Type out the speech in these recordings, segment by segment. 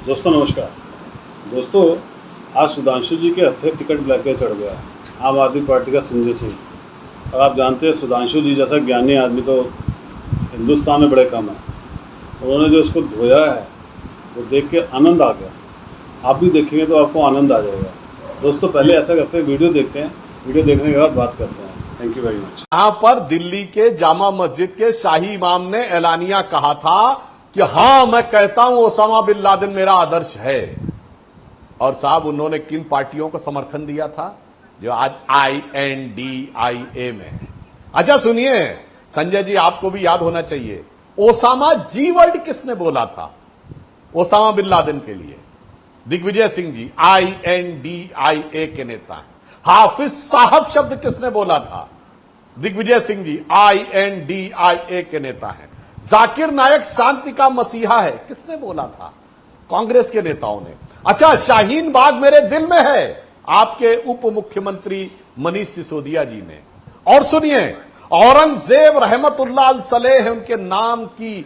दोस्तों नमस्कार। दोस्तों आज सुधांशु जी के हत्थे टिकट लेके चढ़ गया आम आदमी पार्टी का संजय सिंह। और आप जानते हैं सुधांशु जी जैसा ज्ञानी आदमी तो हिंदुस्तान में बड़े कम है। उन्होंने जो इसको धोया है वो देख के आनंद आ गया। आप भी देखेंगे तो आपको आनंद आ जाएगा। दोस्तों पहले ऐसा करते हैं, वीडियो देखते हैं, वीडियो देखने के बाद बात करते हैं। Thank you very much. यहां पर दिल्ली के जामा मस्जिद के शाही इमाम ने ऐलानिया कहा था कि हां मैं कहता हूं ओसामा बिन लादेन मेरा आदर्श है। और साहब उन्होंने किन पार्टियों को समर्थन दिया था जो आज INDIA में है। अच्छा सुनिए संजय जी, आपको भी याद होना चाहिए ओसामा जी वर्ड किसने बोला था ओसामा बिन लादेन के लिए? दिग्विजय सिंह जी INDIA के नेता हैं। हाफिज साहब शब्द किसने बोला था? दिग्विजय सिंह जी INDIA के नेता हैं। जाकिर नायक शांति का मसीहा है, किसने बोला था? कांग्रेस के नेताओं ने। अच्छा शाहीन बाग मेरे दिल में है, आपके उप मुख्यमंत्री मनीष सिसोदिया जी ने। और सुनिए औरंगजेब रहमतुल्लाह अलैह उनके नाम की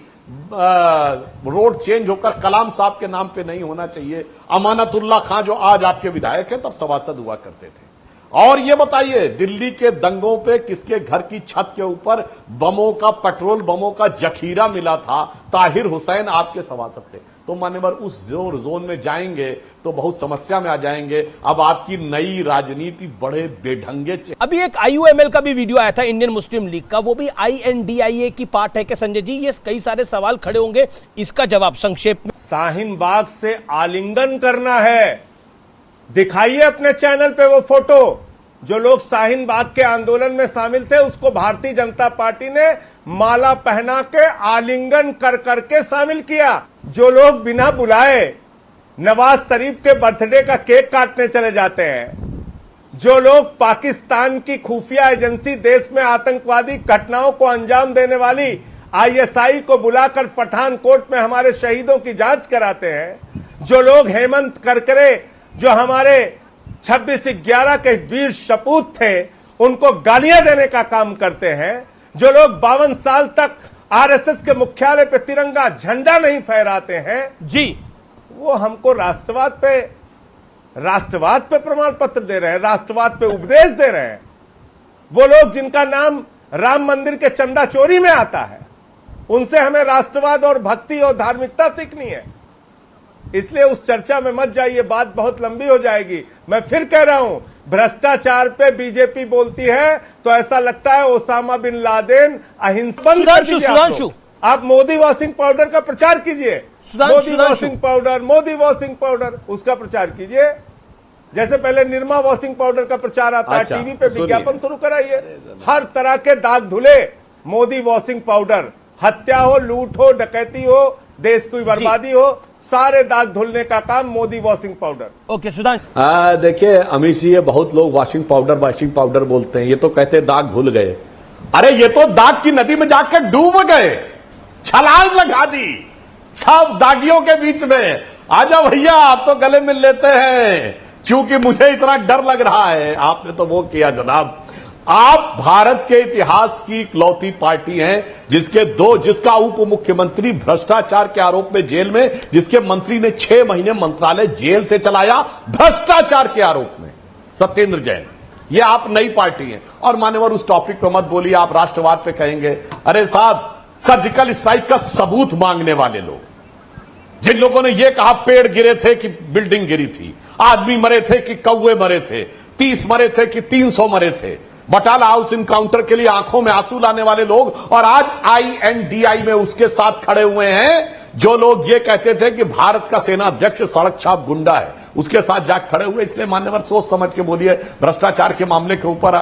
रोड चेंज होकर कलाम साहब के नाम पे नहीं होना चाहिए। अमानतुल्लाह खां जो आज आपके विधायक हैं तब सभासद हुआ करते थे। और ये बताइए दिल्ली के दंगों पे किसके घर की छत के ऊपर बमों का, पेट्रोल बमों का जखीरा मिला था? ताहिर हुसैन आपके सभासद थे। तो मान्यवर उस जोन में जाएंगे तो बहुत समस्या में आ जाएंगे। अब आपकी नई राजनीति बड़े बेढंगे। अभी एक IUML का भी वीडियो आया था इंडियन मुस्लिम लीग का, वो भी INDIA की पार्ट है क्या संजय जी? ये कई सारे सवाल खड़े होंगे, इसका जवाब संक्षेप में। शाहीन बाग से आलिंगन करना है, दिखाइए अपने चैनल पे वो फोटो। जो लोग शाहीन बाग के आंदोलन में शामिल थे उसको भारतीय जनता पार्टी ने माला पहना के आलिंगन कर करके शामिल किया। जो लोग बिना बुलाए नवाज शरीफ के बर्थडे का केक काटने चले जाते हैं, जो लोग पाकिस्तान की खुफिया एजेंसी देश में आतंकवादी घटनाओं को अंजाम देने वाली ISI को बुलाकर पठानकोट में हमारे शहीदों की जांच कराते हैं, जो लोग हेमंत करकरे जो हमारे 26/11 के वीर सपूत थे उनको गालियां देने का काम करते हैं, जो लोग 52 साल तक RSS के मुख्यालय पे तिरंगा झंडा नहीं फहराते हैं जी, वो हमको राष्ट्रवाद पे प्रमाण पत्र दे रहे हैं, राष्ट्रवाद पे उपदेश दे रहे हैं। वो लोग जिनका नाम राम मंदिर के चंदा चोरी में आता है, उनसे हमें राष्ट्रवाद और भक्ति और धार्मिकता सीखनी है। इसलिए उस चर्चा में मत जाइए, बात बहुत लंबी हो जाएगी। मैं फिर कह रहा हूं, भ्रष्टाचार पे बीजेपी बोलती है तो ऐसा लगता है ओसामा बिन लादेन अहिंसक। आप मोदी वॉशिंग पाउडर का प्रचार कीजिए, मोदी वॉशिंग पाउडर उसका प्रचार कीजिए। जैसे पहले निरमा वॉशिंग पाउडर का प्रचार आता है, टीवी पे विज्ञापन शुरू कराइए। हर तरह के दाग धुले मोदी वॉशिंग पाउडर, हत्या हो, लूट हो, डकैती हो, देश की बर्बादी हो, सारे दाग धुलने का काम Modi washing powder. Okay Sudhansh. देखिए अमित जी, ये बहुत लोग वॉशिंग पाउडर बोलते हैं, ये तो कहते हैं दाग धुल गए। अरे ये तो दाग की नदी में जाकर डूब गए, छलांग लगा दी सब दागियों के बीच में। आजा भैया आप तो गले मिल लेते हैं, क्योंकि मुझे इतना डर लग रहा है। आपने तो वो किया जनाब। आप भारत के इतिहास की इकलौती पार्टी हैं जिसका उप मुख्यमंत्री भ्रष्टाचार के आरोप में जेल में, जिसके मंत्री ने 6 महीने मंत्रालय जेल से चलाया भ्रष्टाचार के आरोप में, सत्येंद्र जैन। ये आप नई पार्टी हैं। और मान्यवर उस टॉपिक पर मत बोलिए, आप राष्ट्रवाद पे कहेंगे। अरे साहब सर्जिकल स्ट्राइक का सबूत मांगने वाले लोग, जिन लोगों ने यह कहा पेड़ गिरे थे कि बिल्डिंग गिरी थी, आदमी मरे थे कि कौवे मरे थे, 30 मरे थे कि 300 मरे थे, बटाला हाउस इनकाउंटर के लिए आंखों में आंसू लाने वाले लोग, और आज INDI में उसके साथ खड़े हुए हैं जो लोग ये कहते थे कि भारत का सेना अध्यक्ष सड़क छाप गुंडा है, उसके साथ जाकर खड़े हुए। इसलिए मान्यवर सोच समझ के बोलिए। भ्रष्टाचार के मामले के ऊपर,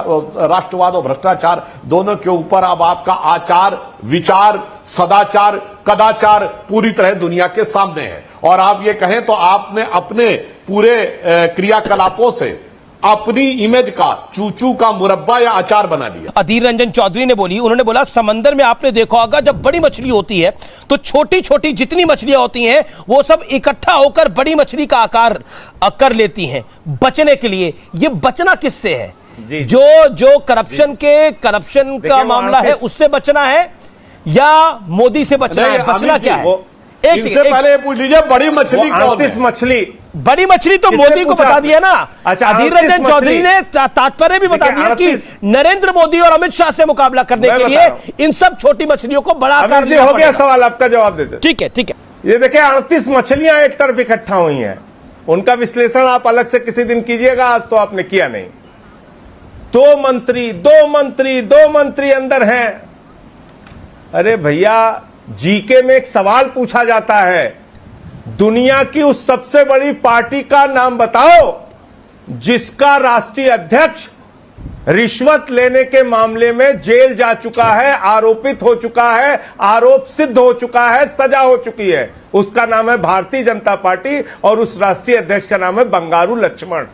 राष्ट्रवाद और भ्रष्टाचार दोनों के ऊपर अब आपका आचार, विचार, सदाचार, कदाचार पूरी तरह दुनिया के सामने है। और आप ये कहें तो आपने अपने पूरे क्रियाकलापों से अपनी इमेज का चूचू का मुरब्बा या अचार बना लिया। अधीर रंजन चौधरी ने बोली, उन्होंने बोला समंदर में आपने देखा होगा जब बड़ी मछली होती है तो छोटी छोटी जितनी मछलियां होती हैं वो सब इकट्ठा होकर बड़ी मछली का आकार कर लेती हैं। बचने के लिए, ये बचना किससे है? जो करप्शन का मामला है उससे बचना है या मोदी से बचना है? बचना क्या है? इनसे पहले ये पूछ लीजिए बड़ी मछली कौन 38 है? मछली बड़ी मछली तो किसने मोदी को पूछा? बता दिया ना। अच्छा, अधीर 38 रंजन चौधरी मछली। ने तात्पर्य भी बता देखिए, दिया कि 38 नरेंद्र मोदी और अमित शाह से मुकाबला करने मैं के बता लिए रहा हूं। इन सब छोटी मछलियों को बड़ा आकार अमित जी, देना हो गया पड़ेगा। सवाल, आपका जवाब देते। ठीक है, ठीक है। ये देखिए 38 मछलियां एक तरफ इकट्ठा हुई हैं, उनका विश्लेषण आप अलग से किसी दिन कीजिएगा, आज तो आपने किया नहीं। दो मंत्री अंदर हैं। अरे भैया, जीके में एक सवाल पूछा जाता है, दुनिया की उस सबसे बड़ी पार्टी का नाम बताओ जिसका राष्ट्रीय अध्यक्ष रिश्वत लेने के मामले में जेल जा चुका है, आरोपित हो चुका है, आरोप सिद्ध हो चुका है, सजा हो चुकी है। उसका नाम है भारतीय जनता पार्टी और उस राष्ट्रीय अध्यक्ष का नाम है बंगारू लक्ष्मण,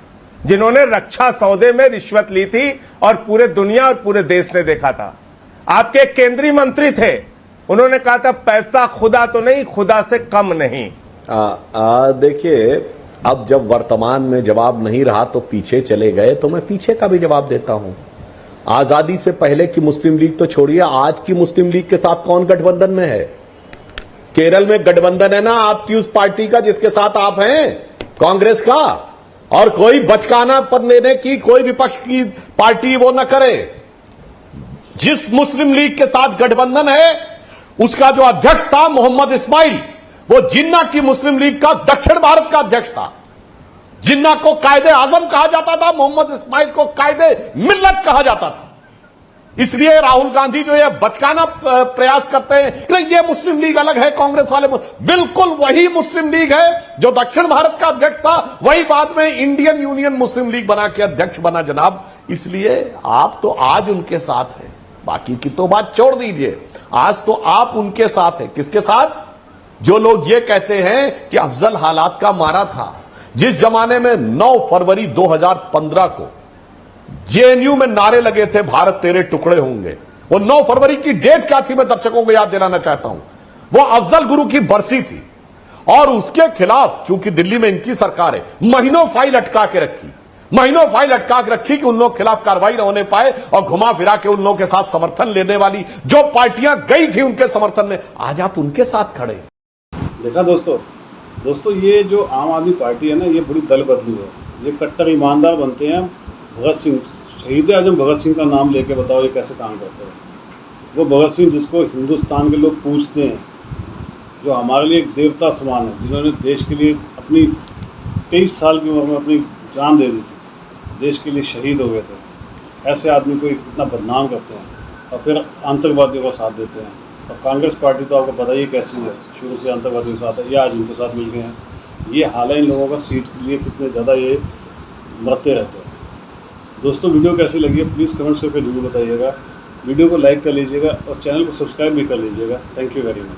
जिन्होंने रक्षा सौदे में रिश्वत ली थी और पूरे दुनिया और पूरे देश ने देखा था। आपके केंद्रीय मंत्री थे, उन्होंने कहा था पैसा खुदा तो नहीं, खुदा से कम नहीं। देखिए, अब जब वर्तमान में जवाब नहीं रहा तो पीछे चले गए, तो मैं पीछे का भी जवाब देता हूं। आजादी से पहले की मुस्लिम लीग तो छोड़िए, आज की मुस्लिम लीग के साथ कौन गठबंधन में है? केरल में गठबंधन है ना आपकी उस पार्टी का जिसके साथ आप हैं, कांग्रेस का। और कोई बचकाना पर लेने की कोई विपक्ष की पार्टी वो न करे। जिस मुस्लिम लीग के साथ गठबंधन है उसका जो अध्यक्ष था मोहम्मद इस्माइल, वो जिन्ना की मुस्लिम लीग का दक्षिण भारत का अध्यक्ष था। जिन्ना को कायदे आजम कहा जाता था, मोहम्मद इस्माइल को कायदे मिल्लत कहा जाता था। इसलिए राहुल गांधी जो ये बचकाना प्रयास करते हैं, नहीं ये मुस्लिम लीग अलग है, कांग्रेस वाले बिल्कुल वही मुस्लिम लीग है जो दक्षिण भारत का अध्यक्ष था, वही बाद में इंडियन यूनियन मुस्लिम लीग बना के अध्यक्ष बना जनाब। इसलिए आप तो आज उनके साथ हैं, बाकी की तो बात छोड़ दीजिए। आज तो आप उनके साथ हैं। किसके साथ? जो लोग ये कहते हैं कि अफजल हालात का मारा था। जिस जमाने में 9 फरवरी 2015 को जेएनयू में नारे लगे थे भारत तेरे टुकड़े होंगे, वो 9 फरवरी की डेट क्या थी मैं दर्शकों को याद दिलाना चाहता हूं। वो अफजल गुरु की बरसी थी और उसके खिलाफ चूंकि दिल्ली में इनकी सरकार है, महीनों फाइल अटका के रखी कि उन लोग खिलाफ कार्रवाई न होने पाए और घुमा फिरा के उन लोगों के साथ समर्थन लेने वाली जो पार्टियां गई थी उनके समर्थन में, आज आप उनके साथ खड़े। देखा दोस्तों ये जो आम आदमी पार्टी है ना, ये बड़ी दल बदलू है। ये कट्टर ईमानदार बनते हैं। भगत सिंह, शहीद आजम भगत सिंह का नाम लेके बताओ ये कैसे काम करते हैं। वो भगत सिंह जिसको हिंदुस्तान के लोग पूछते हैं, जो हमारे लिए एक देवता समान है, जिन्होंने देश के लिए अपनी 23 साल की उम्र में अपनी जान दे दी थी, देश के लिए शहीद हो गए थे। ऐसे आदमी को इतना बदनाम करते हैं और फिर आतंकवादियों का साथ देते हैं। और कांग्रेस पार्टी तो आपको पता ही कैसी है, शुरू से आतंकवादियों के साथ है, ये आज उनके साथ मिल गए हैं। ये हाल है इन लोगों का सीट के लिए कितने ज़्यादा ये मरते रहते हैं। दोस्तों वीडियो कैसी लगी है प्लीज़ कमेंट्स करके जरूर बताइएगा। वीडियो को लाइक कर लीजिएगा और चैनल को सब्सक्राइब भी कर लीजिएगा। Thank you very much.